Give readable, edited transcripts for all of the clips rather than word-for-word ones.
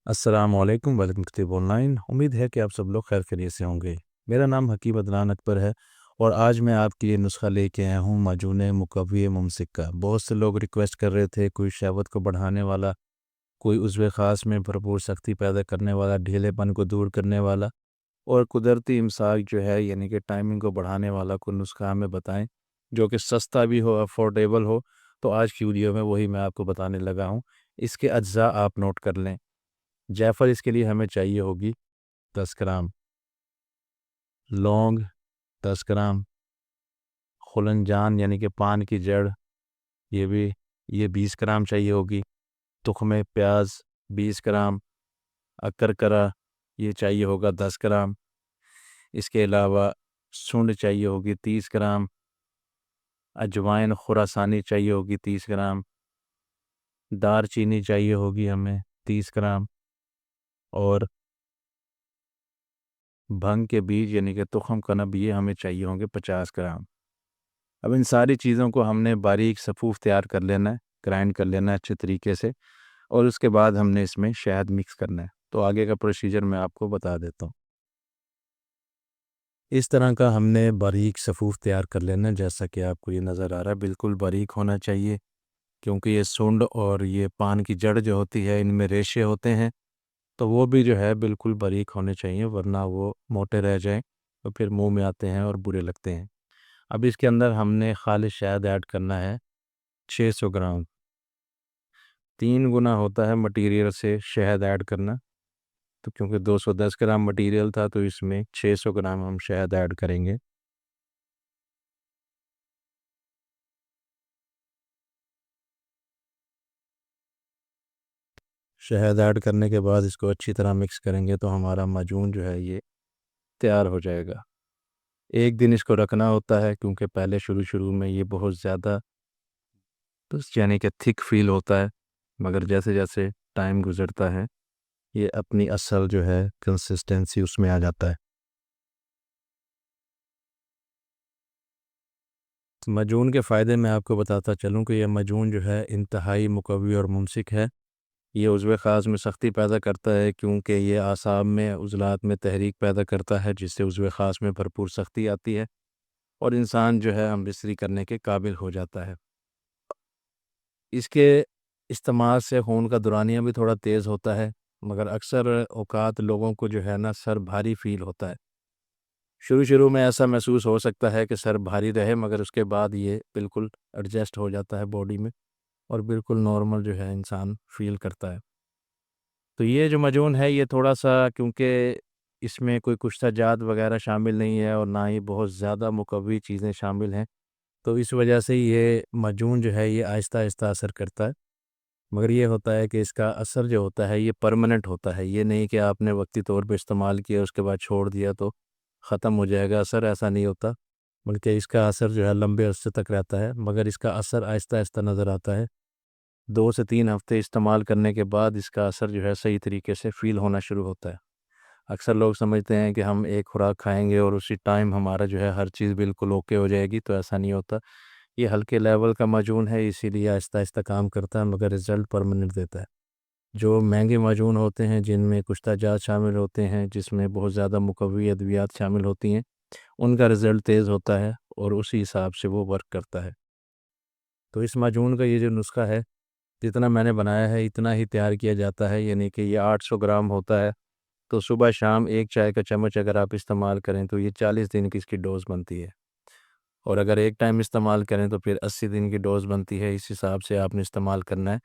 अस्सलाम वालेकुम welcome to tip online. उम्मीद है कि आप सब लोग खैर खैरियत से होंगे। मेरा नाम हकीम अदनान अकबर है और आज मैं आपके लिए नुस्खा लेके आया हूँ माजून मुकव्वी मुमसिक का। बहुत से लोग रिक्वेस्ट कर रहे थे, कोई शहवत को बढ़ाने वाला, कोई उज़्व ख़ास में भरपूर सख्ती पैदा करने वाला, ढीलेपन को दूर करने वाला और कुदरती इमसाक जो है यानी कि टाइमिंग को बढ़ाने वाला कोई नुस्खा हमें बताएं जो कि सस्ता भी हो, अफोर्डेबल हो। तो आज की वीडियो में वही मैं आपको बताने लगा हूँ। इसके अज्जा आप नोट कर लें। जायफल इसके लिए हमें चाहिए होगी 10 ग्राम, लौंग 10 ग्राम, खुलनजान यानी कि पान की जड़ ये भी ये 20 ग्राम चाहिए होगी, तुख्मे प्याज 20 ग्राम, अकरकरा ये चाहिए होगा 10 ग्राम। इसके अलावा सूंड चाहिए होगी 30 ग्राम, अजवाइन खुरासानी चाहिए होगी 30 ग्राम, दार चीनी चाहिए होगी हमें 30 ग्राम और भंग के बीज यानी कि तुखम कनब ये हमें चाहिए होंगे 50 ग्राम। अब इन सारी चीज़ों को हमने बारीक सफ़ूफ़ तैयार कर लेना है, ग्राइंड कर लेना है अच्छे तरीके से और उसके बाद हमने इसमें शहद मिक्स करना है। तो आगे का प्रोसीजर मैं आपको बता देता हूँ। इस तरह का हमने बारीक सफ़ूफ़ तैयार कर लेना है, जैसा कि आपको ये नज़र आ रहा है बिल्कुल बारीक होना चाहिए, क्योंकि ये सुंड और ये पान की जड़ जो होती है इनमें रेशे होते हैं, तो वो भी जो है बिल्कुल बारीक होने चाहिए, वरना वो मोटे रह जाएं तो फिर मुंह में आते हैं और बुरे लगते हैं। अब इसके अंदर हमने खालिश शहद ऐड करना है 600 ग्राम। 3 गुना होता है मटेरियल से शहद ऐड करना, तो क्योंकि 210 ग्राम मटेरियल था तो इसमें 600 ग्राम हम शहद ऐड करेंगे। शहद ऐड करने के बाद इसको अच्छी तरह मिक्स करेंगे तो हमारा माजून जो है ये तैयार हो जाएगा। एक दिन इसको रखना होता है क्योंकि पहले शुरू में ये बहुत ज़्यादा तो यानी कि थिक फील होता है, मगर जैसे जैसे टाइम गुज़रता है ये अपनी असल जो है कंसिस्टेंसी उसमें आ जाता है। मजून के फ़ायदे मैं आपको बताता चलूँ कि यह मजून जो है इंतहाई मुकव्वी और मुमसिक है। ये उज़्व ख़ास में सख्ती पैदा करता है क्योंकि ये आसाब में उज़लात में तहरीक पैदा करता है, जिससे उज़्व ख़ास में भरपूर सख्ती आती है और इंसान जो है हम बिस्तरी करने के काबिल हो जाता है। इसके इस्तेमाल से खून का दौरानिया भी थोड़ा तेज़ होता है, मगर अक्सर औक़ात लोगों को जो है ना सर भारी फ़ील होता है। शुरू में ऐसा महसूस हो सकता है कि सर भारी रहे, मगर उसके बाद ये बिल्कुल एडजस्ट हो जाता है बॉडी में और बिल्कुल नॉर्मल जो है इंसान फ़ील करता है। तो ये जो मजून है ये थोड़ा-सा, क्योंकि इसमें कोई कुश्ता जात वग़ैरह शामिल नहीं है और ना ही बहुत ज़्यादा मुकव्वी चीज़ें शामिल हैं, तो इस वजह से ये मजून जो है ये आहिस्ता-आहिस्ता असर करता है। मगर ये होता है कि इसका असर जो होता है ये परमानेंट होता है। ये नहीं कि आपने वक़्ती तौर पे इस्तेमाल किया उसके बाद छोड़ दिया तो ख़त्म हो जाएगा असर, ऐसा नहीं होता। बल्कि इसका असर जो है लंबे अरसे तक रहता है, मगर इसका असर आहिस्ता-आहिस्ता नज़र आता है। 2 से 3 हफ़्ते इस्तेमाल करने के बाद इसका असर जो है सही तरीके से फ़ील होना शुरू होता है। अक्सर लोग समझते हैं कि हम एक खुराक खाएँगे और उसी टाइम हमारा जो है हर चीज़ बिल्कुल ओके हो जाएगी, तो ऐसा नहीं होता। ये हल्के लेवल का माजून है, इसीलिए आहिस्ता-आहिस्ता काम करता है, मगर रिज़ल्ट परमानेंट देता है। जो महंगे माजून होते हैं जिनमें कुश्ता जात शामिल होते हैं, जिसमें बहुत ज़्यादा मुकव्वी अद्वियात शामिल होती हैं, उनका रिज़ल्ट तेज़ होता है और उसी हिसाब से वो वर्क करता है। तो इस माजून का ये जो नुस्खा है, जितना मैंने बनाया है इतना ही तैयार किया जाता है, यानी कि ये 800 ग्राम होता है। तो सुबह शाम 1 चाय का चम्मच अगर आप इस्तेमाल करें तो ये 40 दिन की इसकी डोज़ बनती है। और अगर एक टाइम इस्तेमाल करें तो फिर 80 दिन की डोज़ बनती है। इस हिसाब से आपने इस्तेमाल करना है।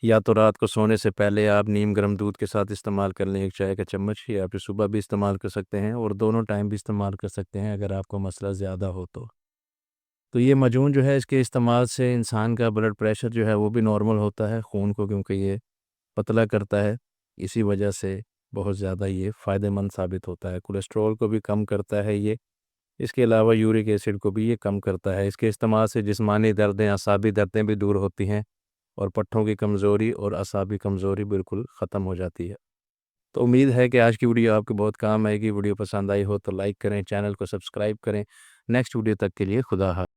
या तो रात को सोने से पहले आप नीम गर्म दूध के साथ इस्तेमाल कर लें 1 चाय का चम्मच, या फिर सुबह भी इस्तेमाल कर सकते हैं और दोनों टाइम भी इस्तेमाल कर सकते हैं अगर आपको मसला ज़्यादा हो तो। तो ये मजून जो है इसके इस्तेमाल से इंसान का ब्लड प्रेशर जो है वो भी नॉर्मल होता है खून को, क्योंकि ये पतला करता है। इसी वजह से बहुत ज़्यादा ये फ़ायदेमंद साबित होता है। कोलेस्ट्रॉल को भी कम करता है ये। इसके अलावा यूरिक एसिड को भी ये कम करता है। इसके इस्तेमाल से जिस्मानी दर्दें, असाबी दर्दें भी दूर होती हैं और पट्ठों की कमज़ोरी और असाबी कमज़ोरी बिल्कुल ख़त्म हो जाती है। तो उम्मीद है कि आज की वीडियो आपको बहुत काम आएगी। वीडियो पसंद आई हो तो लाइक करें, चैनल को सब्सक्राइब करें। नेक्स्ट वीडियो तक के लिए खुदा हाफ़िज़।